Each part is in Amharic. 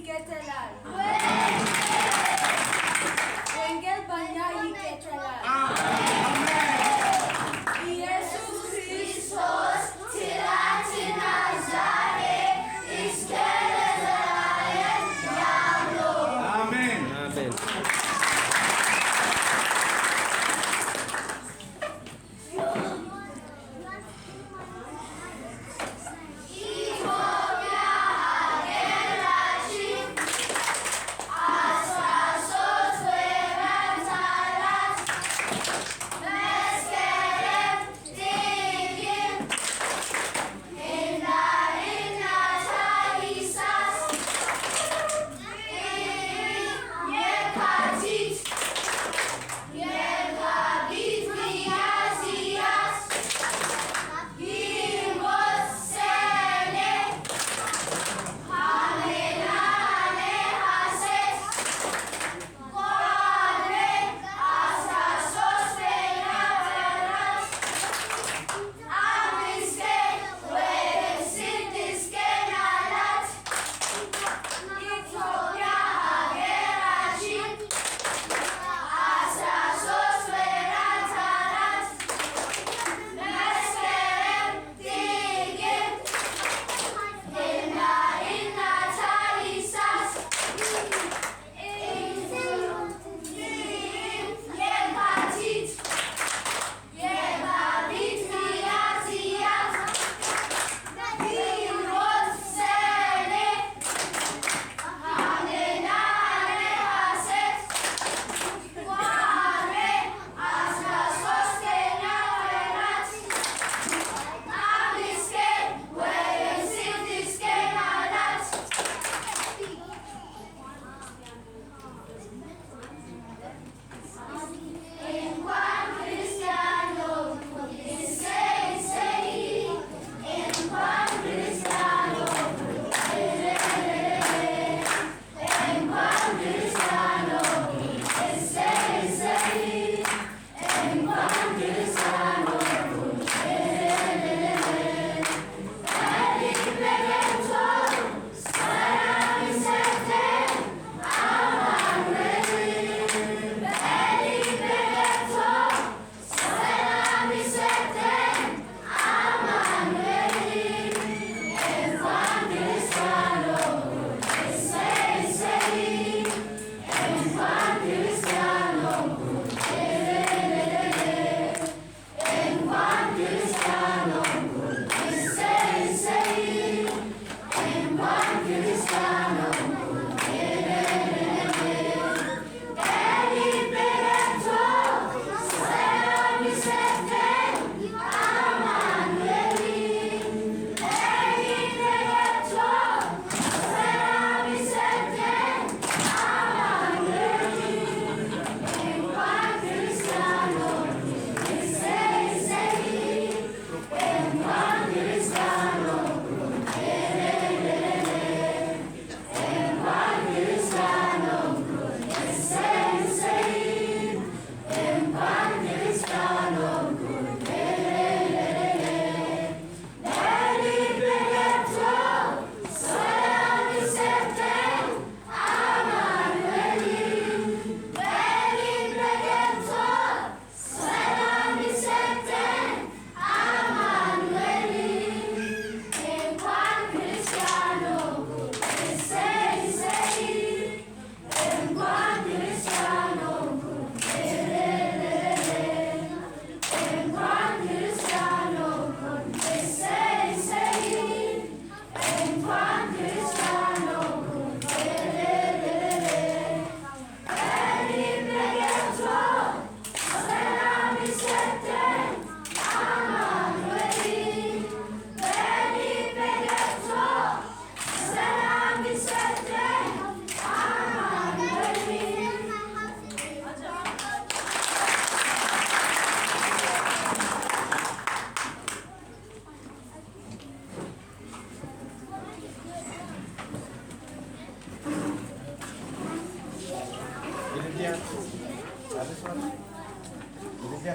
ይቀጥላል። ወንጌል በእኛ ይቀጥላል። ኢየሱስ ክርስቶስ ትናንትና ዛሬ እስከ ለዘላለም ያው ነው። አሜን አሜን።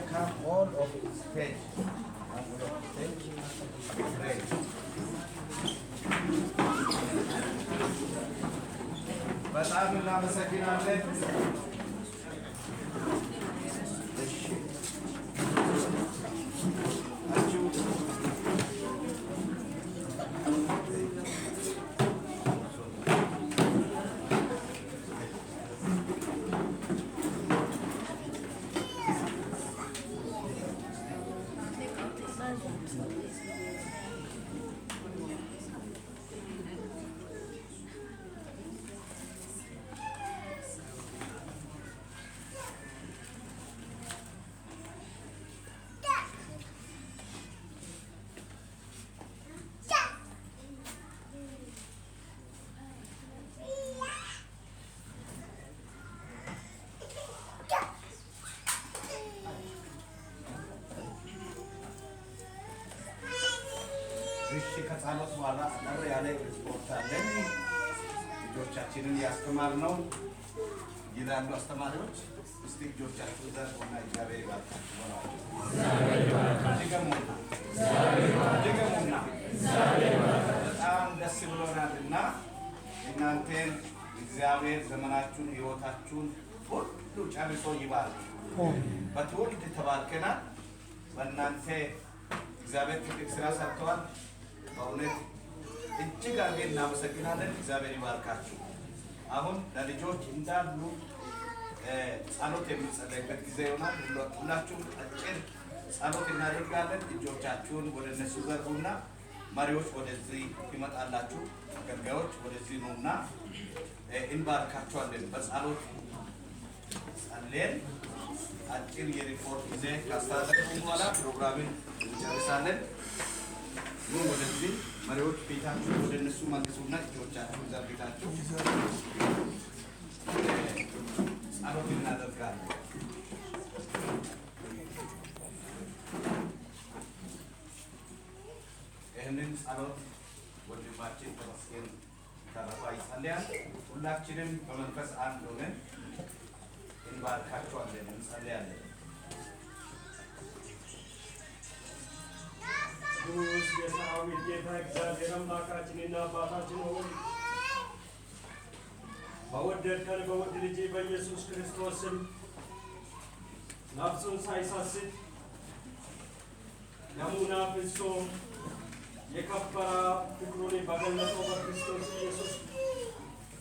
Come all of stage. Pray. በጣም እናመሰግናለን። እሺ ከጸሎት በኋላ አጠር ያለ ስፖርት አለን። ልጆቻችንን ያስተማርነው ይላሉ አስተማሪዎች። እስቲ ልጆቻችሁ ዘርጉና እግዚአብሔር ይባርካችሁ በሏቸው። ድገሙና በጣም ደስ ብሎናልና እናንተን እግዚአብሔር ዘመናችሁን ሕይወታችሁን ሁሉ ጨርሶ ይባርክ። በትውልድ ተባርከናል። በእናንተ እግዚአብሔር ትልቅ ስራ ሰርተዋል። በእውነት እጅግ አድርገን እናመሰግናለን። እግዚአብሔር ይባርካችሁ። አሁን ለልጆች እንዳሉ ጸሎት የሚጸለይበት ጊዜ ይሆናል። ሁላችሁም አጭር ጸሎት እናደርጋለን። እጆቻችሁን ወደ እነሱ ዘርጉና መሪዎች ወደዚህ ይመጣላችሁ። አገልጋዮች ወደዚህ ነውና እንባርካችኋለን። በጸሎት ጸልየን አጭር የሪፖርት ጊዜ ካስተላለፍን በኋላ ፕሮግራምን እንጨርሳለን። ኑ ወደዚህ መሪዎች ፊታችሁ ወደ እነሱ መልሱና እጆቻችሁን ዘርግታችሁ ጸሎት እናደርጋለን። ይህንን ጸሎት ወንድማችን ተመስገን ተረፋ ይጸልያል። ሁላችንም በመንፈስ አንድ ሆነን እንባርካችኋለን፣ እንጸልያለን። ቅዱስ የሰራዊት ጌታ እግዚአብሔር አምላካችንና አባታችን ሆይ በወደድከን በውድ ልጅ በኢየሱስ ክርስቶስ ስም ነፍሱን ሳይሳስት ደሙን አፍስሶ የከበረ ፍቅሩን በገለጸው በክርስቶስ ኢየሱስ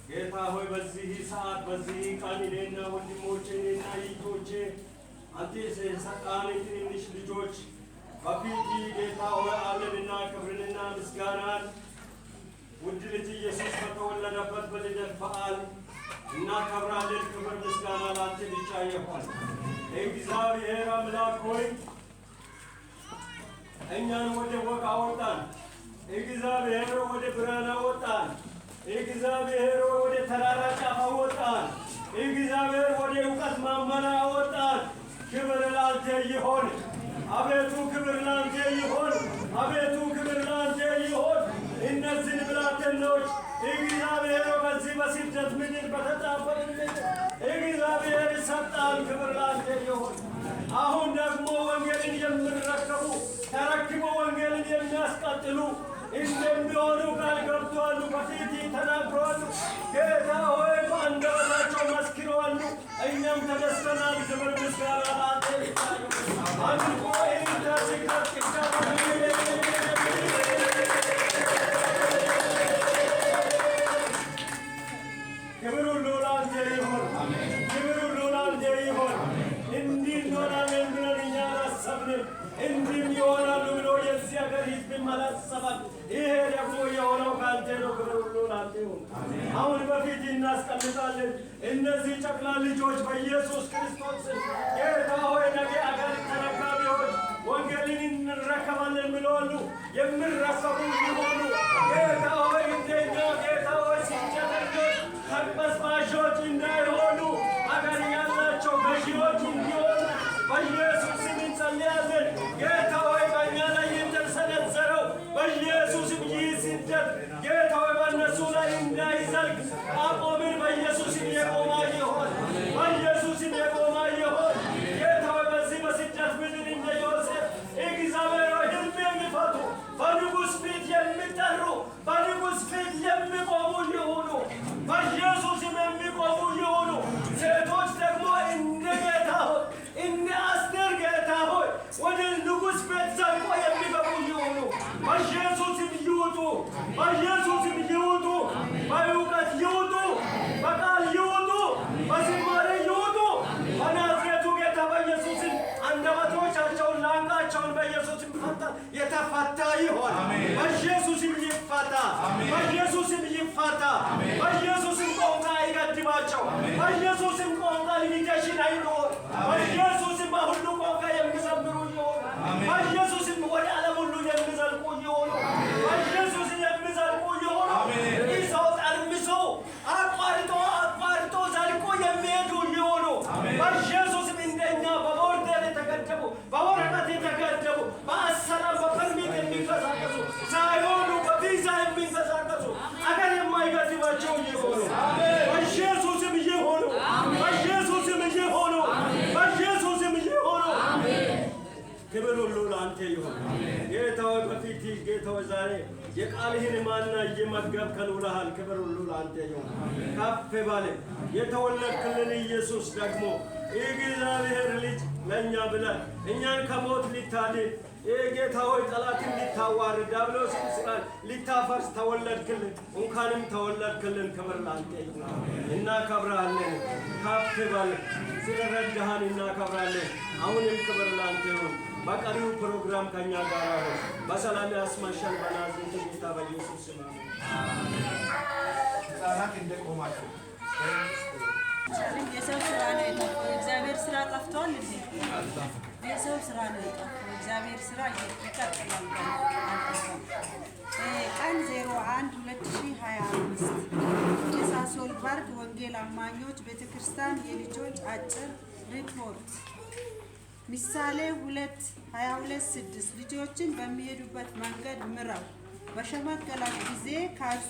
ጌታ ሆይ በዚህ ሰዓት በዚህ ቀን እኔና ወንድሞቼ እኔና እህቶቼ አንተ የሰጠን ትንንሽ ልጆች በፊት ጌታ ሆይ አለንና ክብርንና ምስጋናን ውድ ልጅ ኢየሱስ በተወለደበት በልደት በዓል እናከብራለን። ክብር ምስጋና ላንተ ብቻ ይሁን። እግዚአብሔር አምላክ ሆይ እኛን ወደ ወግ አወጣን። እግዚአብሔር ወደ ብርሃን አወጣን። እግዚአብሔር ወደ ተራራ ጫፍ አወጣን። እግዚአብሔር ወደ እውቀት ማመና አወጣን። ክብር ላንተ ይሁን። አቤቱ ክብር ላንተ ይሁን። አቤቱ ክብር ላንተ ይሁን። እነዚህን ብላቴኖች እግዚአብሔር በዚህ በስደት ምድር በተጣበቅን እግዚአብሔር ሰጣን። ክብር ላንተ ይሁን። አሁን ደግሞ ወንጌልን የሚረከቡ ተረክቦ ወንጌልን የሚያስቀጥሉ እንደሚሆኑ ቃል ገብተዋል። በፊት ተናግረዋል። ጌታ ሆይ በአንደበታቸው መስክረዋል። እኛም ተደስተናል። ክብር ምስጋና ላንተ ይሁን። አምልኮ ይንታስቀጥ ክብር ሁሉ ላንተ ይሁን። ክብር ሁሉ ላንተ ይሁን። እንዲህ እንሆናለን ብለን እኛ አላሰብንም። እንዲህም ይሆናሉ ብሎ የዚህ ሀገር ሕዝብም አላሰባም። ይሄ ደግሞ የሆነው ካንተ ነው። ክብር ሁሉ ላንተ ይሁን። አሁን በፊት እናስቀምጣለን እነዚህ ጨቅላ ልጆች በኢየሱስ ክርስቶስ ጌታ ሆይ ነገ አገር ተረካቢዎች ወንጌልን እንረከባለን ብለዋሉ። የሚረከቡ ይሆኑ ጌታ ሆይ እንደኛ ጌታ ሆይ ስደተኞች ተቅበዝባዦች እንዳይሆኑ አገር ያላቸው ገዢዎች እንዲሆኑ በኢየሱስ ስም እንጸልያለን። ጌታ ሆይ በእኛ ላይ የተሰነዘረው በኢየሱስም ይህ ስደት ጌታ ሆይ በእነሱ ላይ እንዳይዘልቅ አቆምን። በኢየሱስም የቆማ ይሆን። በኢየሱስም የቆማ ይሆን። ጌታ ሆይ በዚህ በስደት ምድር እንደ ዮሴፍ እግዚአብሔር ሆይ ሕልም የሚፈቱ በንጉሥ ፊት የሚጠሩ በንጉሥ ፊት የሚቆሙ ይሁኑ። በኢየሱስም ተረከብከን ውለሃል። ክብር ሁሉ ለአንተ ይሁን። ከፍ ባለ የተወለድክልን ኢየሱስ ደግሞ የእግዚአብሔር ልጅ ለእኛ ብለህ እኛን ከሞት ልታድን ጌታ ሆይ ጠላትን ልታዋርድ ዲያብሎስን ስራን ልታፈርስ ተወለድክልን። እንኳንም ተወለድክልን። ክብር ለአንተ ይሁን። እናከብርሃለን። ከፍ በል ስለረዳሃን እናከብራለን። አሁንም ክብር ለአንተ ይሁን። በቀሪው ፕሮግራም ከኛ ጋር አሁን በሰላም ያስመሸን በናዝሬቱ ጌታ በኢየሱስ ስም አሜን። ሕፃናት እንደቆማችሁ የሰው ስራ ነው የጠፋው። የእግዚአብሔር ስራ ጠፍቷል እንዴ? የሰው ስራ ነው የጠፋው። እግዚአብሔር ስራ ይቀጥላል። ቀን 01/2025 የሳሶልበርግ ወንጌል አማኞች ቤተክርስቲያን የልጆች አጭር ሪፖርት ምሳሌ 2:22-6 ልጆችን በሚሄዱበት መንገድ ምራው፣ በሸመገላችሁ ጊዜ ከእርሱ